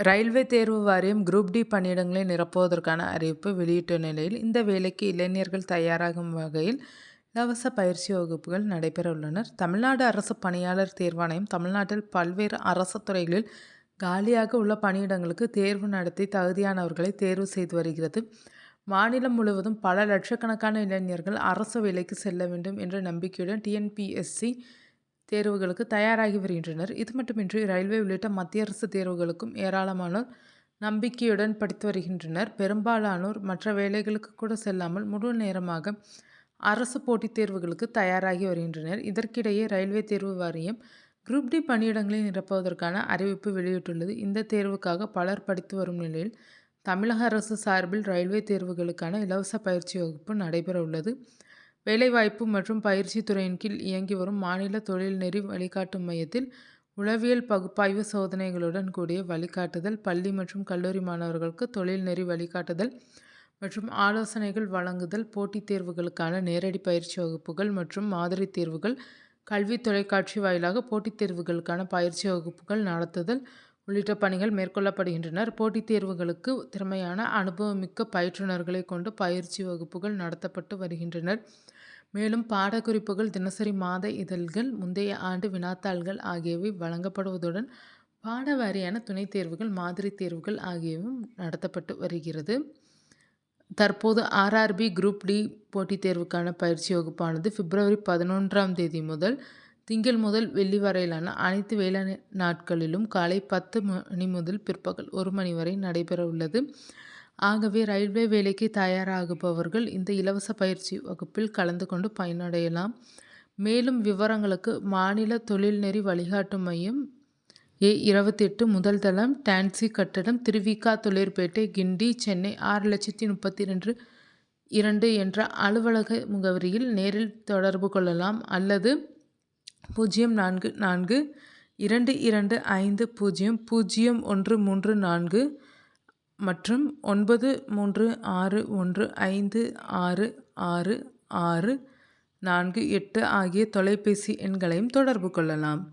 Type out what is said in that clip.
Railway தேர்வு வாரியம் group D பணியிடங்களை நிரப்புவதற்கான அறிவிப்பு வெளியிட்ட நிலையில் இந்த வேலைக்கு இளைஞர்கள் தயாராகும் வகையில் இலவச பயிற்சி வகுப்புகள் நடைபெற உள்ளனர். தமிழ்நாடு அரசு பணியாளர் தேர்வாணையம் தமிழ்நாட்டில் பல்வேறு அரசு துறைகளில் காலியாக உள்ள பணியிடங்களுக்கு தேர்வு நடத்தி தகுதியானவர்களை தேர்வு செய்து வருகிறது. மாநிலம் முழுவதும் பல லட்சக்கணக்கான இளைஞர்கள் அரசு வேலைக்கு செல்ல வேண்டும் என்ற நம்பிக்கையுடன் டிஎன்பிஎஸ்சி தேர்வுகளுக்கு தயாராகி வருகின்றனர். இது மட்டுமின்றி ரயில்வே உள்ளிட்ட மத்திய அரசு தேர்வுகளுக்கும் ஏராளமானோர் நம்பிக்கையுடன் படித்து வருகின்றனர். பெரும்பாலானோர் மற்ற வேலைகளுக்கு கூட செல்லாமல் முழு நேரமாக அரசு போட்டித் தேர்வுகளுக்கு தயாராகி வருகின்றனர். இதற்கிடையே ரயில்வே தேர்வு வாரியம் குரூப் டி பணியிடங்களை நிரப்புவதற்கான அறிவிப்பு வெளியிட்டுள்ளது. இந்த தேர்வுக்காக பலர் படித்து வரும் நிலையில் தமிழக அரசு சார்பில் ரயில்வே தேர்வுகளுக்கான இலவச பயிற்சி வகுப்பு நடைபெற உள்ளது. வேலைவாய்ப்பு மற்றும் பயிற்சி துறையின் கீழ் இயங்கி வரும் மாநில தொழில்நெறி வழிகாட்டு மையத்தில் உளவியல் பகுப்பாய்வு சோதனைகளுடன் கூடிய வழிகாட்டுதல், பள்ளி மற்றும் கல்லூரி மாணவர்களுக்கு தொழில்நெறி வழிகாட்டுதல் மற்றும் ஆலோசனைகள் வழங்குதல், போட்டித் தேர்வுகளுக்கான நேரடி பயிற்சி வகுப்புகள் மற்றும் மாதிரி தேர்வுகள், கல்வி தொலைக்காட்சி வாயிலாக போட்டித் தேர்வுகளுக்கான பயிற்சி வகுப்புகள் நடத்துதல் உள்ளிட்ட பணிகள் மேற்கொள்ளப்படுகின்றனர். போட்டித் தேர்வுகளுக்கு திறமையான அனுபவமிக்க பயிற்றுனர்களை கொண்டு பயிற்சி வகுப்புகள் நடத்தப்பட்டு வருகின்றனர். மேலும் பாடக்குறிப்புகள், தினசரி மாத இதழ்கள், முந்தைய ஆண்டு வினாத்தாள்கள் ஆகியவை வழங்கப்படுவதுடன் பாட வாரியான துணைத் தேர்வுகள், மாதிரி தேர்வுகள் ஆகியவையும் நடத்தப்பட்டு வருகிறது. தற்போது ஆர்ஆர்பி குரூப் டி போட்டித் தேர்வுக்கான பயிற்சி வகுப்பானது பிப்ரவரி 11ஆம் தேதி முதல் திங்கள் முதல் வெள்ளி வரையிலான அனைத்து வேலை நாட்களிலும் காலை 10 மணி முதல் பிற்பகல் 1 மணி வரை நடைபெற உள்ளது. ஆகவே ரயில்வே வேலைக்கு தயாராகுபவர்கள் இந்த இலவச பயிற்சி வகுப்பில் கலந்து கொண்டு பயனடையலாம். மேலும் விவரங்களுக்கு மாநில தொழில்நெறி வழிகாட்டு மையம் A28 முதல் தளம், டான்சி கட்டடம், திருவிக தொழிற்பேட்டை, கிண்டி, சென்னை 6,32,2 என்ற அலுவலக முகவரியில் நேரில் தொடர்பு கொள்ளலாம் அல்லது 04022500134 மற்றும் 9361566648 ஆகிய தொலைபேசி எண்களையும் தொடர்பு கொள்ளலாம்.